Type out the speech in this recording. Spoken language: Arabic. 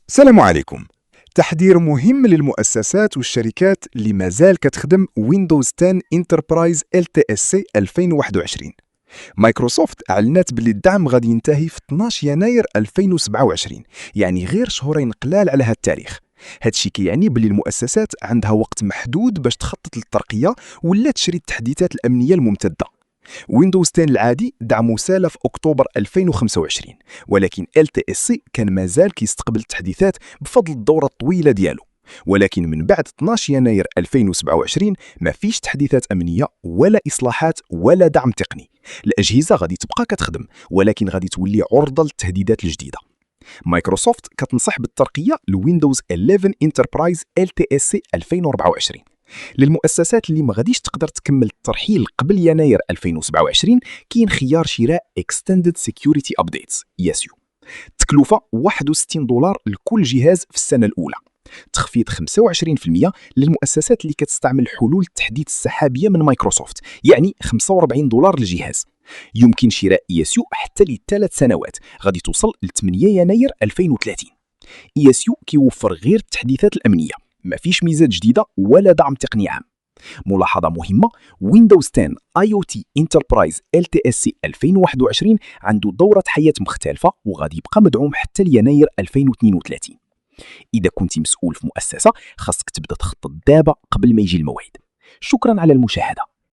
السلام عليكم. تحذير مهم للمؤسسات والشركات اللي مازال كتخدم ويندوز 10 انتربرايز LTSC 2021. مايكروسوفت اعلنت باللي الدعم غادي ينتهي في 12 يناير 2027، يعني غير شهرين قلال على هذا التاريخ. هادشي كيعني باللي المؤسسات عندها وقت محدود باش تخطط للترقية ولا تشري التحديثات الأمنية الممتدة. ويندوز 10 العادي دعمه سال في أكتوبر 2025، ولكن LTSC كان مازال كيستقبل التحديثات بفضل الدورة الطويلة ديالو. ولكن من بعد 12 يناير 2027 ما فيش تحديثات أمنية ولا إصلاحات ولا دعم تقني. الأجهزة غادي تبقى كتخدم، ولكن غادي تولي عرضة للتهديدات الجديدة. مايكروسوفت كتنصح بالترقية لويندوز 11 انتربرايز LTSC 2024. للمؤسسات اللي ما غاديش تقدر تكمل الترحيل قبل يناير 2027 كاين خيار شراء Extended Security Updates ESU. التكلفة $61 لكل جهاز في السنة الأولى. تخفيض 25% للمؤسسات اللي كتستعمل حلول التحديث السحابية من مايكروسوفت، يعني $45 للجهاز. يمكن شراء ESU حتى ل3 سنوات، غادي توصل ل 8 يناير 2030. ESU كيوفر غير التحديثات الأمنية، ما فيش ميزات جديدة ولا دعم تقني عام. ملاحظة مهمة: ويندوز 10 IoT Enterprise LTSC 2021 عنده دورة حياة مختلفة وغادي يبقى مدعوم حتى ليناير 2032. إذا كنت مسؤول في مؤسسة، خاصك تبدأ تخطط دابا قبل ما يجي الموعد. شكرا على المشاهدة.